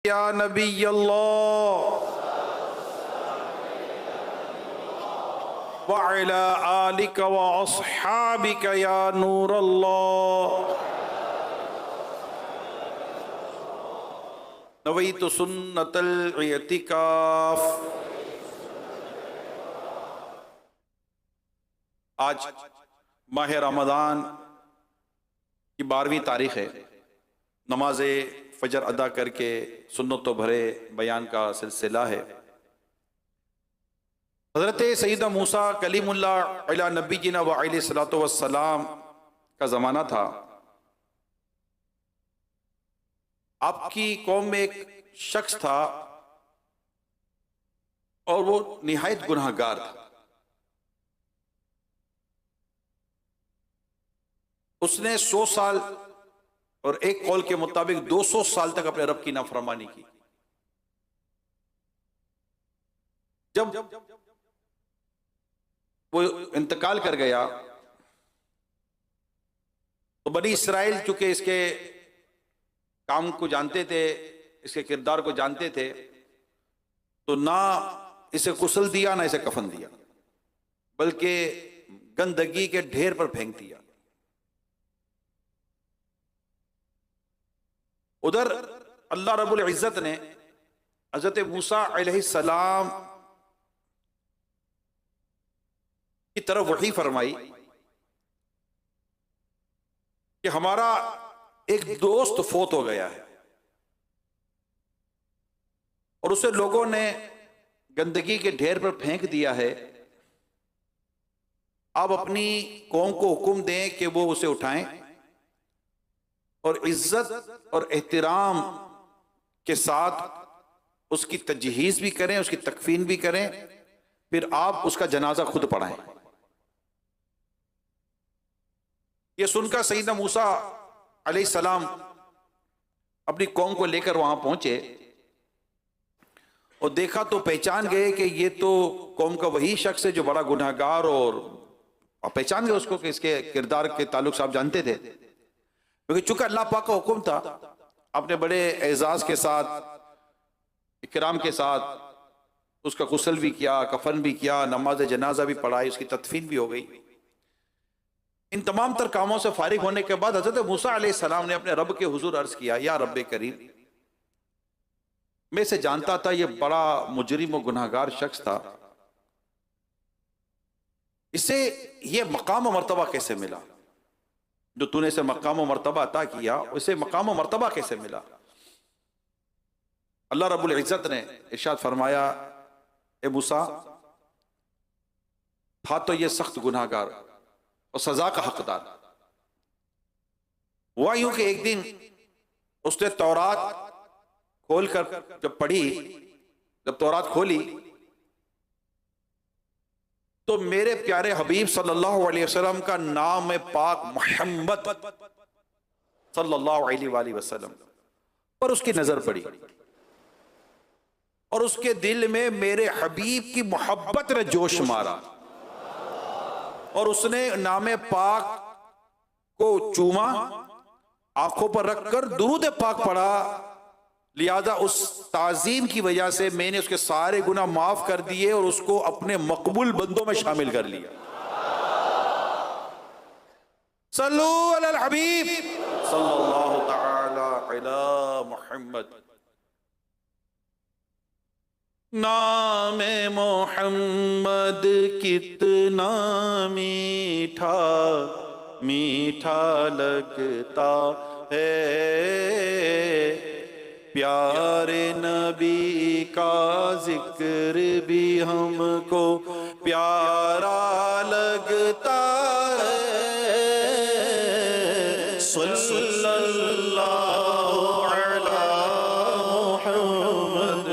या नबी अल्लाह व अला आलिका व अस्हाबिका या नूर अल्लाह नवैतु सुन्नतल इतिकाफ। आज माह रमज़ान की 12वीं तारीख है। नमाज फजर अदा करके सुन्नतों भरे बयान का सिलसिला है। हज़रत सैयदना मूसा कलीमुल्लाह अला नबीना व अलैहिस्सलातु वस्सलाम का ज़माना था। आपकी कौम में एक शख्स था और वो निहायत गुनाहगार था। उसने 100 साल और एक कौल के मुताबिक 200 साल तक अपने रब की नाफरमानी की। जब वो इंतकाल कर गया तो बनी इसराइल चूंकि इसके काम को जानते थे, इसके किरदार को जानते थे, तो ना इसे गुस्ल दिया ना इसे कफन दिया, बल्कि गंदगी के ढेर पर फेंक दिया। उधर अल्लाह रब्बुल इज्जत ने हज़रत मूसा अलैहिस्सलाम की तरफ वही फरमाई कि हमारा एक दोस्त फौत हो गया है और उसे लोगों ने गंदगी के ढेर पर फेंक दिया है। आप अपनी कौम को हुक्म दें कि वो उसे उठाएं और इज्जत और एहतराम के साथ उसकी तजहीज़ भी करें, उसकी तकफीन भी करें, फिर आप उसका जनाजा खुद पढ़ाएं। यह सुनकर सैयदना मूसा अलैहिस्सलाम अपनी कौम को लेकर वहां पहुंचे और देखा तो पहचान गए कि ये तो कौम का वही शख्स है जो बड़ा गुनाहगार, और पहचान गए उसको कि इसके किरदार के ताल्लुक से आप जानते थे। क्योंकि चूंकि अल्लाह पाक का हुक्म था, आपने बड़े एजाज के साथ, इकराम के साथ उसका गुस्ल भी किया, कफन भी किया, नमाज जनाजा भी पढ़ाई, उसकी तदफीन भी हो गई। इन तमाम तर कामों से फारिग होने के बाद हज़रत मूसा अलैहिस्सलाम ने अपने रब के हुजूर अर्ज किया, या रब करीम, मैं इसे जानता था ये बड़ा मुजरिम और गुनाहगार शख्स था, इसे ये मकाम और मर्तबा कैसे मिला जो तूने इसे मकाम और मर्तबा अता किया, उसे मकाम और मर्तबा कैसे मिला? अल्लाह रब्बुल इज्जत ने इरशाद फरमाया, ए मूसा, था तो ये सख्त गुनाहगार और सजा का हकदार। हुआ यूं कि एक दिन उसने तौरात खोलकर जब पढ़ी, जब तौरात खोली तो मेरे प्यारे हबीब सल्लल्लाहु अलैहि वसल्लम का नाम पाक मोहम्मद सल्लल्लाहु अलैहि वसल्लम पर उसकी नजर पड़ी और उसके दिल में मेरे हबीब की मोहब्बत ने जोश मारा और उसने नाम पाक को चूमा, आंखों पर रखकर दुरूद पाक पढ़ा। लिहाजा उस ताजीम की वजह से मैंने उसके सारे गुनाह माफ कर दिए और उसको अपने मकबूल बंदों में शामिल कर लिया। सल्लू अलल हबीब सल्लल्लाहु तआला अला मुहम्मद। नामे मोहम्मद कितना मीठा मीठा लगता है, प्यारे नबी का जिक्र भी हमको प्यारा लगता है। सल्लल्लाहु अलैहि मुहम्मद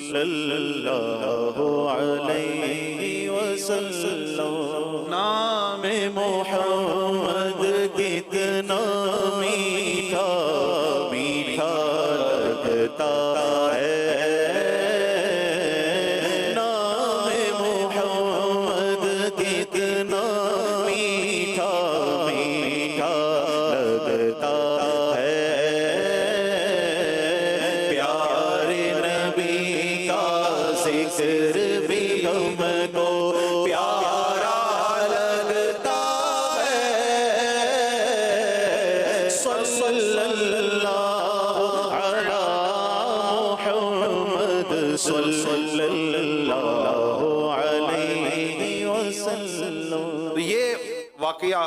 सल्लल्लाहु अलैहि वसल्लम। नामे मोहम्मद कितना मीठा मीठा लगता है, नामे मोहम्मद कितना मीठा मीठा लगता है। जिक्र भी हमको प्यारा लगता है। सल्लल्लाहु अला मुहम्मद सल्लल्लाहु अलैहि वसल्लम। तो ये वाकया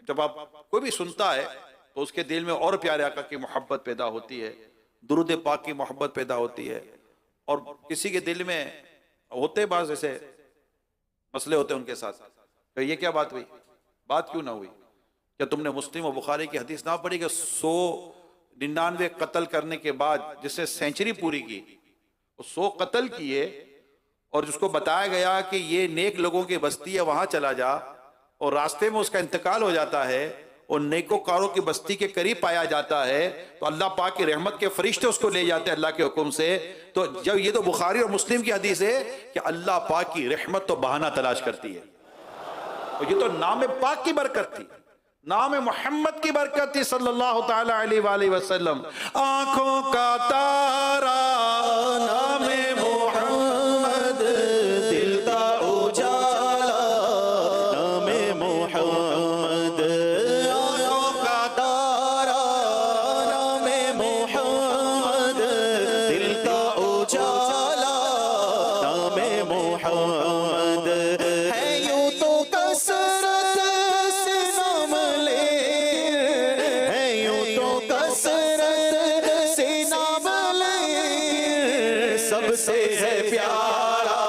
जब आप कोई भी सुनता है तो उसके दिल में और प्यारे आका की मोहब्बत पैदा होती है, दुरूद पाक की मोहब्बत पैदा होती है। और किसी के दिल में होते बाज ऐसे मसले होते हैं उनके साथ, तो ये क्या बात हुई, बात क्यों ना हुई? क्या तुमने मुस्लिम और बुखारी की हदीस ना पढ़ी कि 199 कत्ल करने के बाद जिसने सेंचुरी पूरी की, वो 100 कत्ल किए और जिसको बताया गया कि ये नेक लोगों की बस्ती है, वहां चला जा, और रास्ते में उसका इंतकाल हो जाता है और नेकोकारों की बस्ती के करीब पाया जाता है, तो अल्लाह पाक की रहमत के फरिश्ते उसको ले जाते हैं अल्लाह के हुक्म से। तो जब ये तो बुखारी और मुस्लिम की हदीस है कि अल्लाह पाक की रहमत तो बहाना तलाश करती है, और ये तो नाम पाक की बरकत थी, नाम मोहम्मद की बरकत थी सल्लल्लाहु ताला अलैहि वसल्लम। आंखों का तारा नाम मोहम्मद, दिल का उजाला नाम मोहम्मद, आँखों का तारा नाम मोहम्मद, दिल का उजाला नाम मोहम्मद। है यूं तो कसरत से नाम ले, है यूं तो कसरत से नाम ले, सबसे है प्यारा,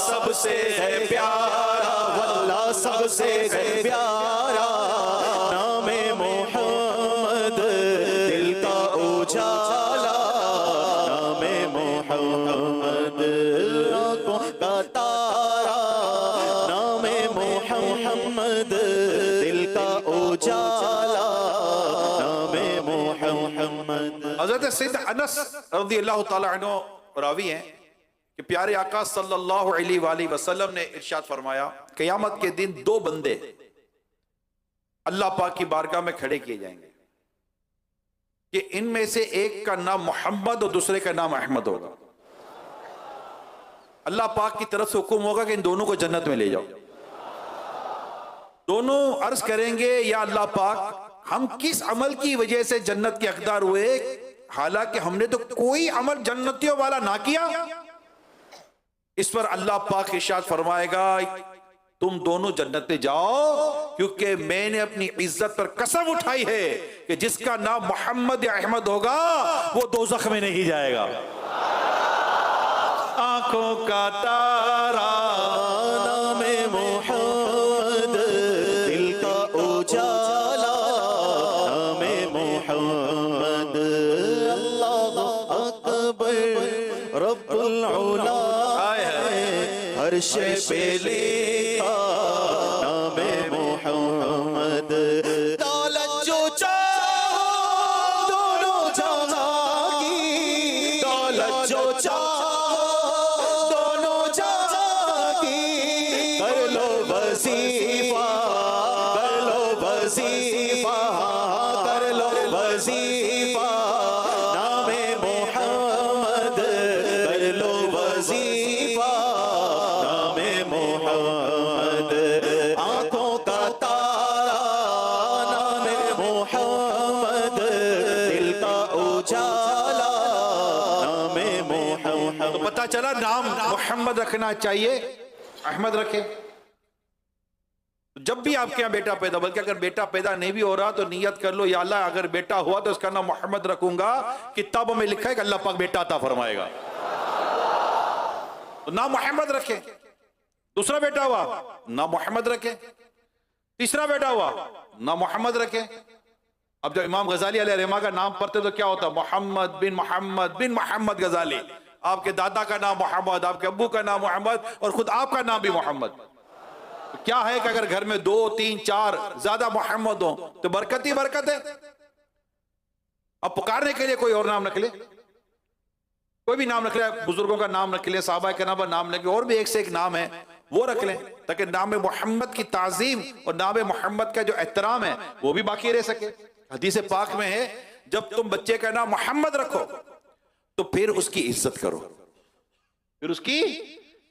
सबसे है प्यारा, वल्लाह सबसे है प्यारा नाम मोहम्मद, दिल का उजाला नाम मोहम्मद, आँखों का तारा नाम मोहम्मद, दिल का उजाला नाम मोहम्मद। हजरत सैयद अनस रज़ियल्लाहु ताला अन्हु रावी हैं कि प्यारे आका सल्लल्लाहु अलैहि वसल्लम ने इरशाद फरमाया, क़यामत के दिन 2 बंदे अल्लाह पाक की बारगाह में खड़े किए जाएंगे कि इनमें से एक का नाम मोहम्मद और दूसरे का नाम अहमद होगा। अल्लाह पाक की तरफ से हुक्म होगा कि इन दोनों को जन्नत में ले जाओ। दोनों अर्ज करेंगे, या अल्लाह पाक, हम किस अमल की वजह से जन्नत के हकदार हुए, हालांकि हमने तो कोई अमल जन्नतियों वाला ना किया। इस पर अल्लाह पाक इरशाद फरमाएगा, तुम दोनों जन्नत में जाओ, क्योंकि मैंने अपनी इज्जत पर कसम उठाई है कि जिसका नाम मोहम्मद या अहमद होगा वो दोज़ख में नहीं जाएगा। आंखों का तारा नाम मोहम्मद, दिल का उजाला नाम मोहम्मद, अल्लाह अकबर रब्बुल उला अर्श पे लिखा नाम मोहम्मद। दौलत जो चाहो दोनों जहां की, दौलत जो चाहो दोनों जहां की, कर लो वजीफा, कर लो वजीफा, कर लो वजीफा नाम मोहम्मद, कर लो वजीफा नाम मोहम्मद। आँखों का तारा नाम मोहम्मद, दिल का उजाला नाम मोहम्मद। तो पता चला नाम मोहम्मद रखना चाहिए, अहमद रखे। जब भी आपके यहाँ बेटा पैदा, बल्कि अगर बेटा पैदा नहीं भी हो रहा तो नियत कर लो, या अल्लाह अगर बेटा हुआ तो उसका नाम मोहम्मद रखूंगा, किताबों में लिखा है कि अल्लाह पाक बेटा अता फरमाएगा, तो नाम मोहम्मद रखे। दूसरा बेटा हुआ, नाम मोहम्मद रखे। तीसरा बेटा हुआ, नाम मोहम्मद रखे। अब जब इमाम गजाली अलैहिर्रहमा का नाम पढ़ते तो क्या होता, मोहम्मद बिन मोहम्मद गजाली। आपके दादा का नाम मोहम्मद, आपके अब्बू का नाम मोहम्मद, और खुद आपका नाम भी मोहम्मद। तो क्या है कि अगर घर में 2, 3, 4 ज्यादा मोहम्मद हो तो बरकत ही बरकत है। अब पुकारने के लिए कोई और नाम रख ले, कोई भी नाम रख ले, बुजुर्गों का नाम रख ले, साहबा के नाम रख ले, और भी एक से एक नाम है वो रख लें, ताकि नाम मोहम्मद की ताजीम और नाम मोहम्मद का जो एहतराम है वो भी बाकी रह सके। हदीस पाक में है, जब तुम बच्चे का नाम मोहम्मद रखो तो फिर उसकी इज्जत करो। फिर उसकी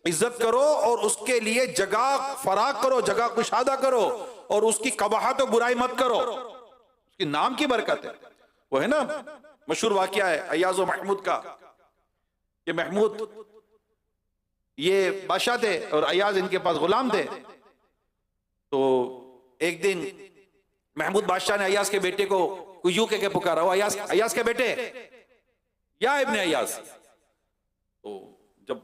इज्जत करो और उसके लिए जगह फराग करो, जगह कुशादा करो, और उसकी कबाहत और बुराई मत करो। उसके नाम की बरकत है। वो है ना मशहूर वाकया है अय्याज और महमूद का, कि महमूद ये बादशाह थे और अय्याज इनके पास गुलाम थे। तो एक दिन महमूद बादशाह ने अय्याज के बेटे को यूं कह के पुकारा, वो अय्याज के बेटे, या इब्ने अय्याज। तो जब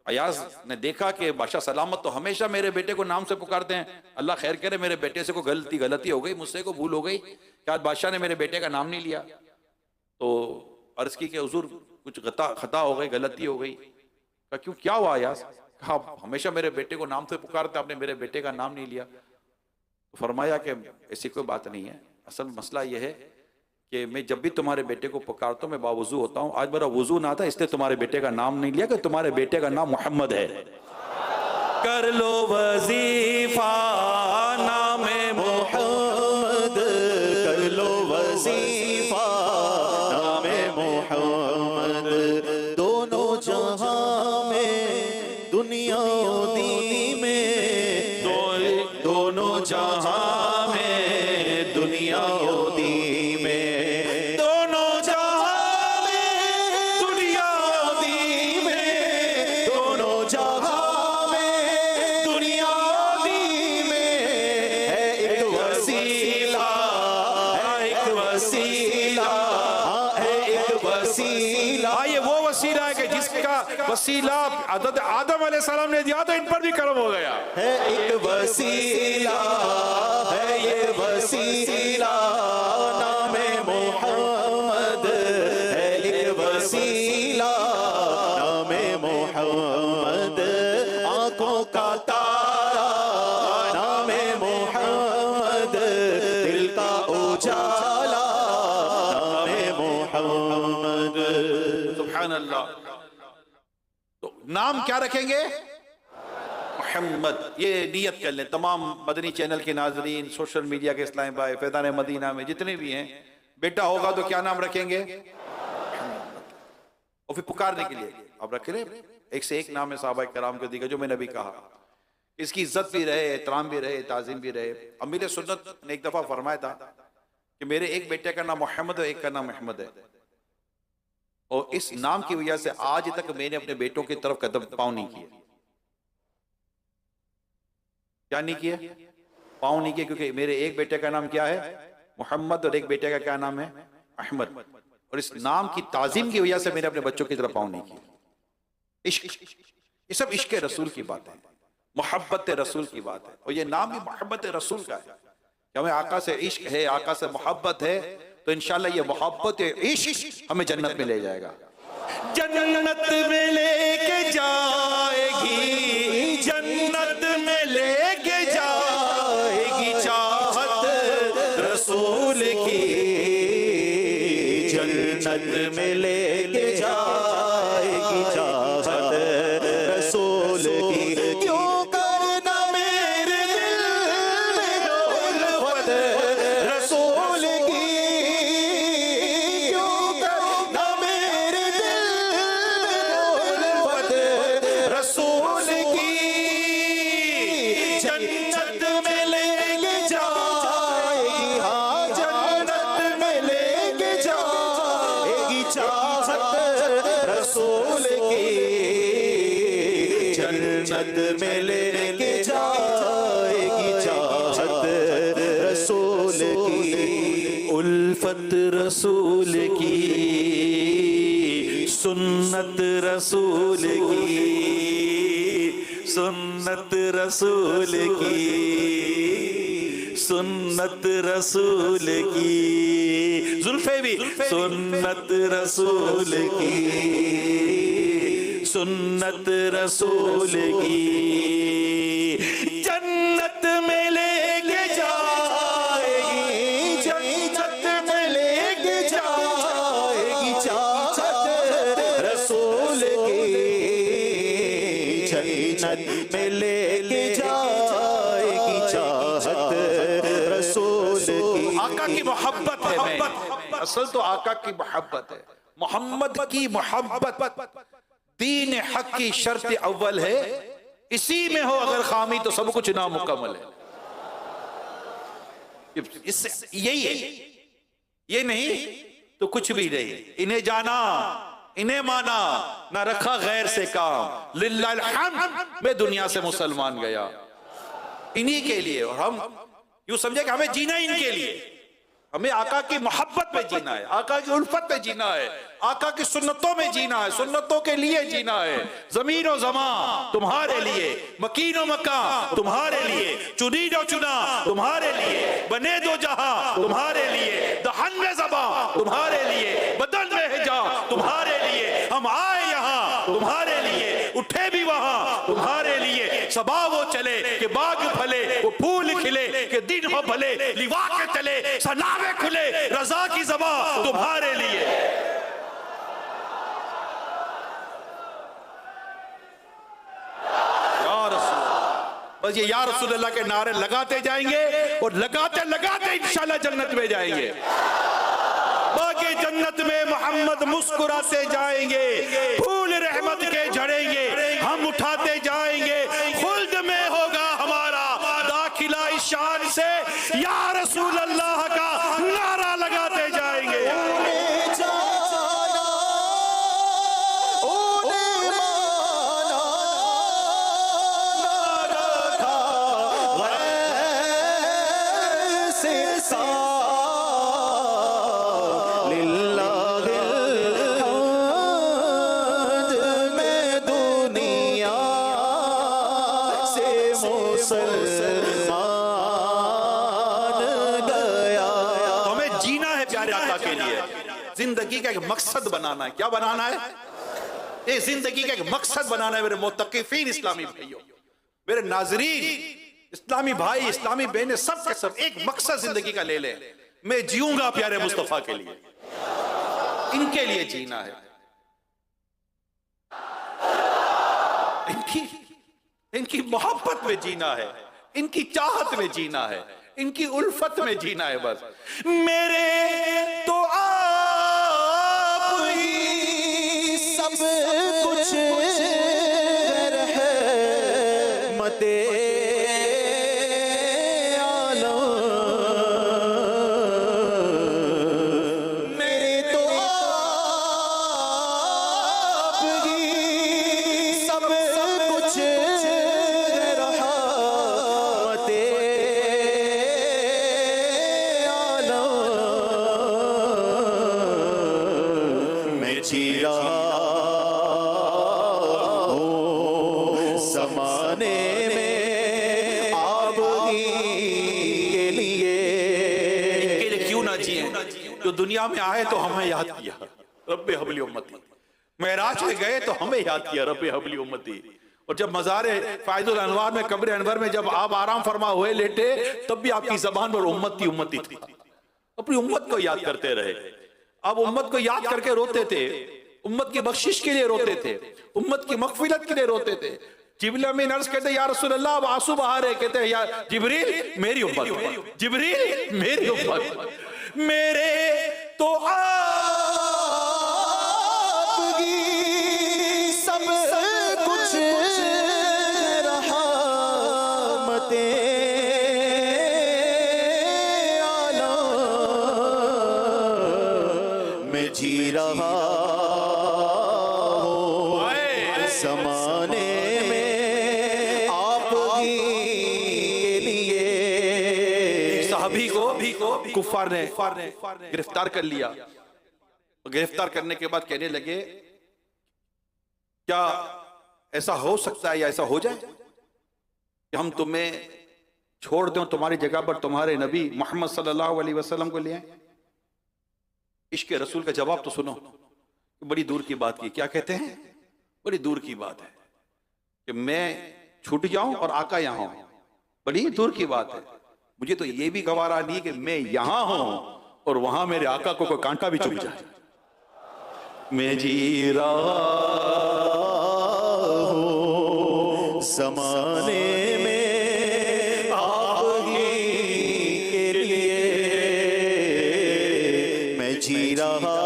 अय्याज ने देखा कि बादशाह सलामत तो हमेशा मेरे बेटे को नाम से पुकारते हैं, अल्लाह खैर करे मेरे बेटे से कोई गलती हो गई, मुझसे को भूल हो गई कि आज बादशाह ने मेरे बेटे का नाम नहीं लिया। तो अर्ज की कि हुजूर कुछ खता हो गई, गलती हो गई। कहा क्यों, क्या हुआ अय्याज? कहा हमेशा मेरे बेटे को नाम से पुकारते, आपने मेरे बेटे का नाम नहीं लिया। तो फरमाया कि ऐसी कोई बात नहीं है, असल मसला यह है कि मैं जब भी तुम्हारे बेटे को पुकारता हूं मैं बावुजू होता हूं, आज मेरा वुजू ना था इसलिए तुम्हारे बेटे का नाम नहीं लिया, कि तुम्हारे बेटे का नाम मोहम्मद है। कर लो वजीफा नामे मोहम्मद, कर लो वजीफा नामे मोहम्मद, दोनों जहां में दुनिया और दीन में, दोनों जहां में दुनिया और दीन में, दोनों जहां में दुनिया और दीन में, दोनों जहां में दुनिया और दीन में है एक वसीला, है एक वसीला, है एक वसीला। ये वो वसीला है कि जिसका वसीला हज़रत आदम अलैहिस्सलाम ने दिया तो इन पर भी करम हो गया। है एक वसीला, है ये वसीला नामे मोहम्मद, है एक वसीला नामे मोहम्मद, आंखों का तारा नामे मोहम्मद, दिल का उजाला नामे मोहम्मद। सुभान अल्लाह। तो नाम क्या रखेंगे? मोहम्मद। ये नियत कर लें तमाम मदनी चैनल के नाजरीन, सोशल मीडिया के इस्लाम भाई, फैज़ान मदीना में जितने भी हैं, बेटा होगा तो क्या नाम रखेंगे? और फिर पुकारने के लिए आप रख ले एक से एक नाम है साहबा कराम को दिखा, जो मैंने अभी कहा, इसकी इज्जत भी रहे, एहतराम भी रहे, ताज़ीम भी रहे। अमीर सुन्नत ने एक दफा फरमाया था कि मेरे एक बेटे का नाम मोहम्मद है, एक का नाम अहमद है, और इस नाम की वजह से आज तक मैंने अपने बेटों की तरफ कदम पाँव नहीं किए। क्या नहीं किए? पाँव नहीं किए, क्योंकि मेरे एक बेटे का नाम क्या है? मोहम्मद, और एक बेटे का क्या नाम है? अहमद। और इस नाम की ताजीम की वजह से मैंने अपने बच्चों की तरफ पाँव नहीं किए। इश्क, ये सब इश्क रसूल की बात है, मोहब्बत रसूल की बात है, और ये नाम भी मोहब्बत रसूल का है। हमें आका से इश्क है, आका से मोहब्बत है, तो इंशाल्लाह ये मोहब्बत इश्क हमें जन्नत में ले जाएगा। जन्नत में लेके जाएगी, जन्नत में लेके जाएगी चाहत रसूल की, जन्नत में लेके जाएगी चाहत रसूल की। क्यों करना मेरे दिल में उल्फत रसूल की, क्यों करना मेरे दिल में उल्फत रसूल की, जन्नत में लेके जाएगी, हाँ जन्नत में लेके जाएगी चाहत रसूल की, जन्नत में लेके जाएगी चाहत रसूल की। उल्फत रसूल की, सुन्नत रसूल की, सुन्नत रसूल की, सुन्नत रसूल की। जुल्फे भी सुन्नत रसूल की, सुन्नत रसूल की, जन्नत में लेके जाएगी, जन्नत में लेके जाएगी चाहत रसूल की, जन्नत में लेके जाएगी चाहत रसूल की। आका की मोहब्बत है मैं, असल तो आका की मोहब्बत है, मोहम्मद की मोहब्बत दीन हक की शर्त अव्वल है, इसी में हो अगर खामी तो सब कुछ नामुकम्मल है। इससे यही है, ये नहीं तो कुछ भी नहीं। इन्हें जाना, इन्हें माना, ना रखा गैर से काम। लिल्लाहिल हम्द, मैं दुनिया से मुसलमान गया इन्हीं के लिए। और हम यूं समझे कि हमें जीना इनके लिए, हमें आका की मोहब्बत में जीना है, आका की उल्फत में जीना है, आका की सुन्नतों में जीना है, सुन्नतों के लिए जीना है। जमीन और जमा तुम्हारे लिए, मकीन और मक्का तुम्हारे लिए, चुनी जो चुना तुम्हारे लिए, बने दो जहां तुम्हारे लिए, दहन में ज़बा तुम्हारे लिए, बदन में हिजा तुम्हारे लिए। हम आए यहाँ तुम्हारे लिए, उठे भी वहां तुम्हारे लिए। सबा वो चले कि बाग फले, वो फूल खिले कि दिन हो भले, लिवा के चले सनावे खुले, रजा की ज़बा तुम्हारे लिए। बस ये या रसूल अल्लाह के नारे लगाते जाएंगे और लगाते लगाते इंशाल्लाह जन्नत में जाएंगे। बाकी जन्नत में मोहम्मद मुस्कुराते जाएंगे, फूल रहमत के झड़ेंगे, हम उठाते जाएंगे। खुल्द में होगा हमारा दाखिला इस शान से, या रसूल अल्लाह का नारा लगाते जाएंगे। जिंदगी का एक मकसद बनाना है। क्या बनाना है? ये जिंदगी का एक मकसद बनाना है। मेरे मुत्तकीफीन इस्लामी भाइयों, मेरे नाजरीन, इस्लामी भाई, इस्लामी बहनें, सब के सब एक मकसद जिंदगी का ले ले। मैं जीऊंगा प्यारे मुस्तफा के लिए, इनके लिए जीना है, इनकी मोहब्बत में जीना है, इनकी चाहत में जीना है, इनकी उल्फत में जीना है। बस मेरे तो सब कुछ रहमते आलम, मेरे तो आपकी सब कुछ रहमते आलम। मैं जी रहा जो दुनिया में आए तो हमें याद किया रब्बे हबली उम्मती, मेराज में गए तो हमें याद किया रब्बे हबली उम्मती। और जब मज़ारे फायदुल अनवार में, कब्र अनवर में जब आप आराम फरमा हुए लेटे, तब भी आपकी जबान पर उम्मती उम्मती थी। अपनी उम्मत को याद करते रहे। अब उम्मत को याद करके रोते थे, उम्मत की बख्शिश के लिए रोते थे, उम्मत की मग़फ़िरत के लिए रोते थे। जिब्रील अमीन अर्ज़ कहते या रसूल अल्लाह अब आंसू बहा रहे। कहते या जिब्रील मेरी उम्मत, जिब्रील मेरी उम्मत, मेरे तो आपकी सब कुछ रहमते आलम। मैं जी रहा हूँ ज़माने में आपकी लिए। सहाबी को कुफार ने गिरफ्तार कर लिया। गिरफ्तार करने के बाद कहने लगे क्या ऐसा हो सकता है या ऐसा हो जाए कि हम तुम्हें छोड़ दें, तुम्हारी जगह पर तुम्हारे नबी मोहम्मद सल्लल्लाहु अलैहि वसल्लम को ले आए? इश्क रसूल का जवाब तो सुनो, बड़ी दूर की बात की। क्या कहते हैं? बड़ी दूर की बात है कि मैं छूट जाऊं और आका यहां हूं, बड़ी दूर की बात है। मुझे तो ये भी गवारा नहीं कि मैं यहां हूं और वहां मेरे आका को कोई कांटा भी चुभ जाए। मैं जी रहा हूं ज़माने में आपके लिए। मैं जी रहा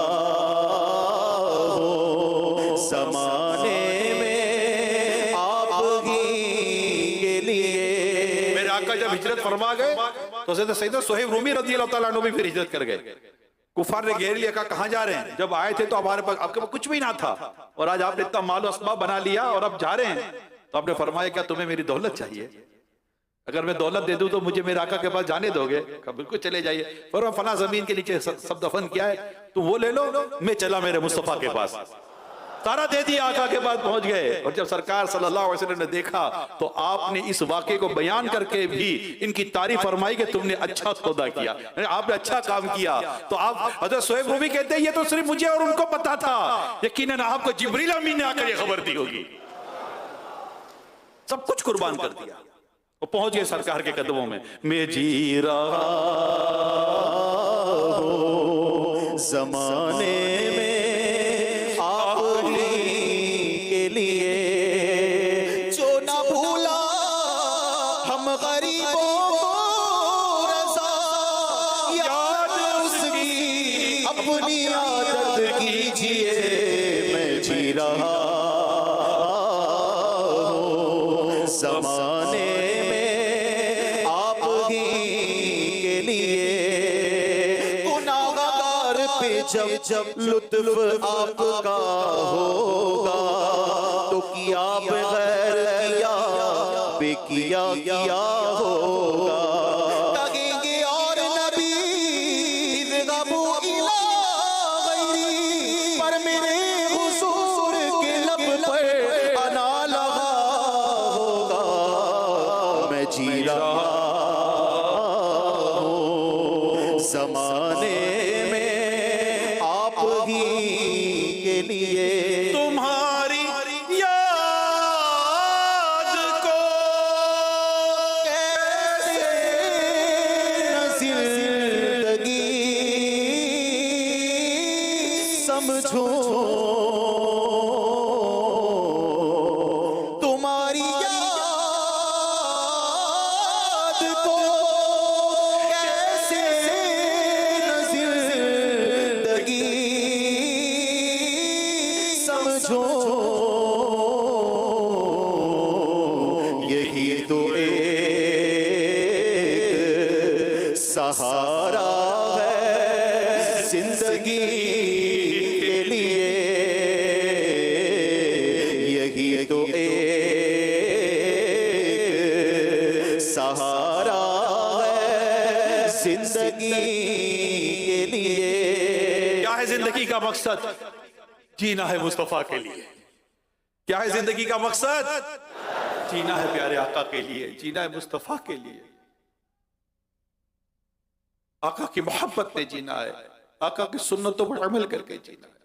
हूं ज़माने आका जब हिजरत फरमा गए तो सैयदना सुहैब रूमी रज़ी अल्लाह ताला अन्हु भी फिर हिजरत कर गए। कुफार ने घेर लिया, कहा कहां जा रहे हैं? जब आए थे तो हमारे पास आपके पास कुछ भी ना था और आज आपने इतना माल असबाब बना लिया और अब जा रहे हैं। तो आपने फरमाया क्या तुम्हें मेरी दौलत चाहिए? अगर मैं दौलत दे दूं तो मुझे मेरे आका के पास जाने दोगे? कहा बिल्कुल चले जाइए। पर फला जमीन के नीचे सब दफन किया है, तुम वो ले लो, मैं चला मेरे मुस्तफा के पास। सारा दे दिया, आका के पास पहुंच गए। और जब सरकार सल्लल्लाहु अलैहि वसल्लम ने देखा तो आपने इस वाक़े को बयान करके भी इनकी तारीफ फरमाई कि तुमने अच्छा सौदा किया, आपने अच्छा काम किया। तो आप हज़रत सुहैब रूमी कहते हैं ये तो सिर्फ मुझे और उनको पता था, यकीनन आपको जिब्रील अमीन ने आकर ये खबर दी होगी। सब कुछ कुर्बान कर दिया और पहुंच गए सरकार के कदमों में। मैं जी रहा हूँ ज़माने में आप ही के लिए, जो न भूला हम गरीबों को रज़ा, याद उसकी अपनी आदत कीजिए। मैं जी रहा हूँ ज़माने में आप ही के लिए, गुनाहगार पे जब लुत्फ आपका होगा तो किया बगैर किया बेकिया किया होगा। तगेंगे और नबी इज़गबू इला गैरी, पर मेरे हुसूर के लब पर अना लगा होगा। मैं जी रहा हूँ ज़माने में आप ही के लिए, तुम्हारी याद को कैसे न जिंदगी समझो, तुम्हारी याद को कैसे न जिंदगी समझो। यही तो एक सहारा है जिंदगी के लिए, यही तो एक सहारा है जिंदगी के लिए। क्या है जिंदगी का मकसद? जीना है मुस्तफा के लिए। क्या है जिंदगी का मकसद? जीना है प्यारे आका के लिए, जीना है मुस्तफा के लिए। आका की मोहब्बत में जीना है, आका की सुन्नतों पर अमल करके जीना है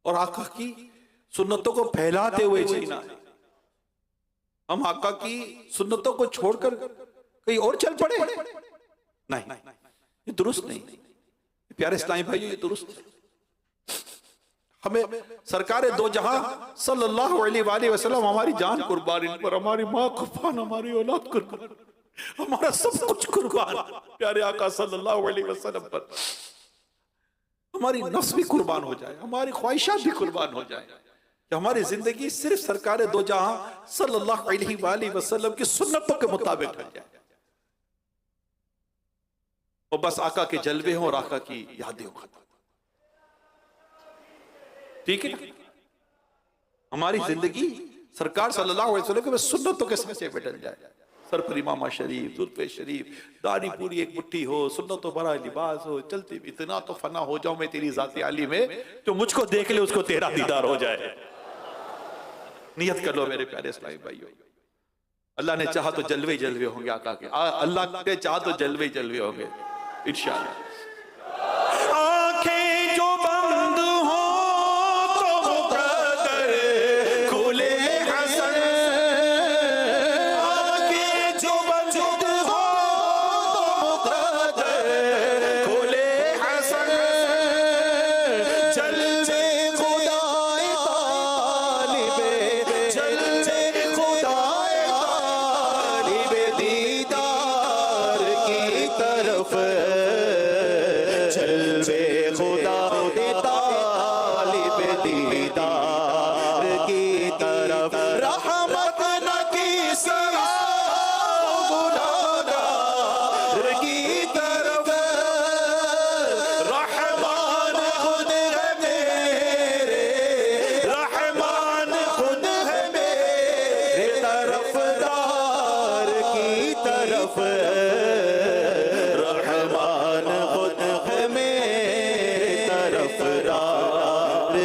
और आका की सुन्नतों को फैलाते हुए जीना है। हम आका की सुन्नतों को छोड़कर कहीं और चल पड़े, नहीं, ये दुरुस्त नहीं। प्यारे इस्लामी भाइयों, ये दुरुस्त नहीं। हमें सरकार दो जहां सल्लल्लाहु अलैहि वसल्लम हमारी जान कुर्बान, इन पर हमारी माँ कुर्बान, हमारी औलाद कुर्बान, हमारा सब कुछ कुर्बान प्यारे आका सल्लल्लाहु अलैहि वसल्लम पर। हमारी नफ्स भी कुर्बान हो जाए, हमारी ख्वाहिशात भी कुर्बान हो जाए, कि हमारी जिंदगी सिर्फ सरकार दो जहां सल्लल्लाहु अलैहि वसल्लम की सुन्नतों के मुताबिक ढल जाए और बस आका के जलवे हों और आका की यादें हों। ठीक है, हमारी जिंदगी सरकार सल्लल्लाहु अलैहि वसल्लम के सुन्नतों के साथ बैठल जाए। सर पर इमामा शरीफ, जुल्फे शरीफ, दाढ़ी पूरी एक मुट्ठी हो, सुन्नतों भरा लिबास हो, चलती इतना तो फना हो जाऊं मैं तेरी जाती आली में, जो मुझको देख ले उसको तेरा दीदार हो जाए। नियत कर लो मेरे प्यारे इस्लामी भाइयों, अल्लाह ने चाहा तो जलवे जलवे होंगे आका के, अल्लाह ने चाहा तो जलवे जलवे होंगे इंशाअल्लाह। आंखें जो बंद हो तो मुक़द्दर खुले हसन, आंखें जो बंद हो तो मुक़द्दर खुले हसन, जलवे खुदाए तालिबे, जलवे खुदाए तालिबे दीदार की तरफ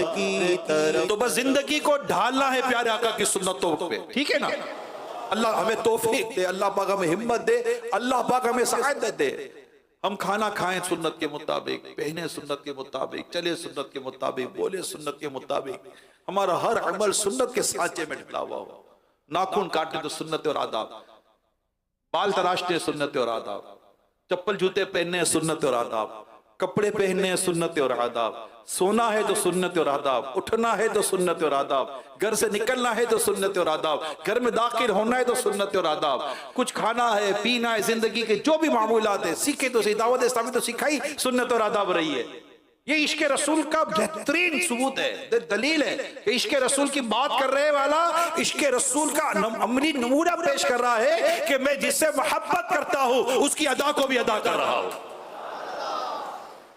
की तरफ। तो बस जिंदगी को ढालना है प्यारे आका की सुन्नतों पे, ठीक है ना। अल्लाह हमें तौफीक दे, अल्लाह पाक हमें हिम्मत दे, अल्लाह पाक हमें सआदत दे। हम खाना खाएं सुन्नत के मुताबिक, पहने सुन्नत के मुताबिक, चले सुन्नत के मुताबिक, बोले सुन्नत के मुताबिक, हमारा हर अमल सुन्नत के सांचे में ढला हुआ हो। नाखून काटने तो सुन्नत और आदाब, बाल तराशने सुन्नत और आदाब, चप्पल जूते पहनने सुन्नत और आदाब, कपड़े पहनने सुन्नत और आदाब, सोना है तो सुन्नत और आदाब, उठना है तो सुन्नत और आदाब, घर से निकलना है तो सुन्नत और आदाब, घर में दाखिल होना है तो सुन्नत और आदाब, कुछ खाना है पीना है, जिंदगी के जो भी मामूलात है, सीखे तो सही, दावत इस्लामी तो सिखाई सुन्नत और आदाब रही है। ये इश्क रसूल का बेहतरीन सबूत है, दलील है कि इश्क रसूल की बात कर रहे वाला इश्क रसूल का अमली नमूना पेश कर रहा है कि मैं जिससे मोहब्बत करता हूं उसकी अदा को भी अदा कर रहा हूं।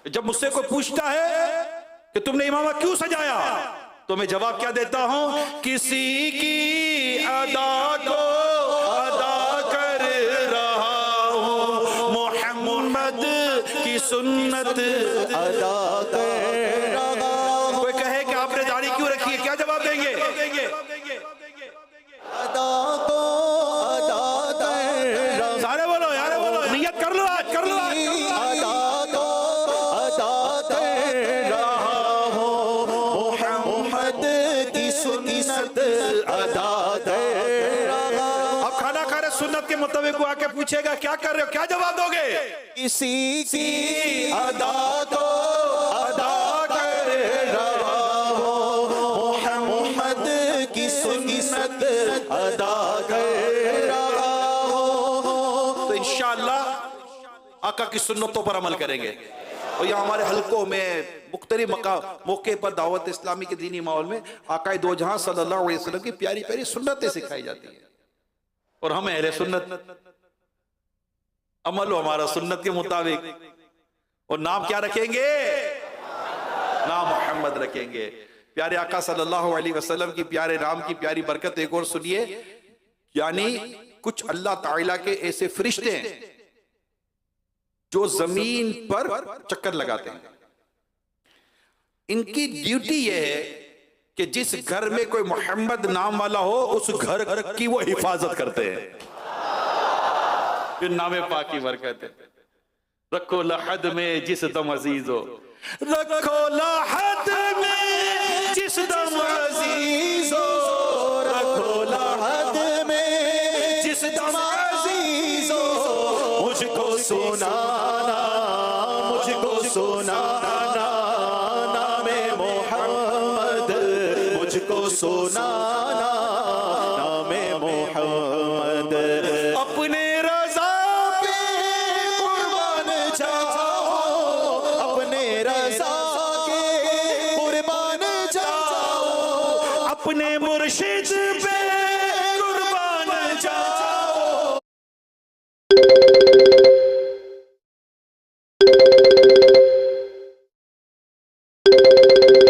जब मुझसे कोई पूछता है कि तुमने इमामा क्यों सजाया, तो मैं जवाब क्या देता हूं, किसी की अदा को अदा कर रहा हूं, मोहम्मद की सुन्नत अदा कर रहा हूं। कोई कहे कि आपने दाढ़ी क्यों रखी है, क्या जवाब देंगे? अदा को अदा कर रहा हूं। सारे बोलो यार, बोलो, नियत कर लो आज, कर लो आज। अदा को अदा कर रहा हूं, मोहम्मद की सुन्नत अदा कर रहा हूं। अब खाना खा रहे सुन्नत के मुताबिक वो आके पूछेगा क्या कर रहे हो, क्या जवाब दोगे? किसी की अदा को अदा कर रहा हूं, मोहम्मद की सुन्नत अदा कर रहा हूं। तो इंशाअल्लाह आका की सुन्नतों पर अमल करेंगे। और यहाँ हमारे हलकों में मुख्तलिफ मौके पर दावत इस्लामी के दीनी माहौल में आका दो जहां सल्लल्लाहु अलैहि वसल्लम की प्यारी प्यारी सुन्नतें सिखाई जाती है। और हम अहले सुन्नत, अमल हो हमारा सुन्नत के मुताबिक। और नाम क्या रखेंगे? नाम मोहम्मद रखेंगे। प्यारे आका सल्लल्लाहु अलैहि वसल्लम की प्यारे नाम की प्यारी बरकत एक और सुनिए। यानी कुछ अल्लाह ताला के ऐसे फरिश्ते हैं जो जमीन पर चक्कर लगाते हैं। इनकी ड्यूटी यह है कि जिस घर में कोई मोहम्मद नाम वाला हो उस घर की वो हिफाजत करते हैं। फिर नामे पाक की बरकत है। रखो लहद में जिस दम अजीज हो, रखो लहद में जिस दम अजीज हो, रखो लहद में जिस दम अजीज हो, मुझको सुनाना, मुझको सुनाना नामे मोहम्मद, मुझको सुनाना नामे मोहम्मद। अपने रजा पे कुर्बान जाओ, अपने रजा के कुर्बान जाओ, अपने मुर्शिद पे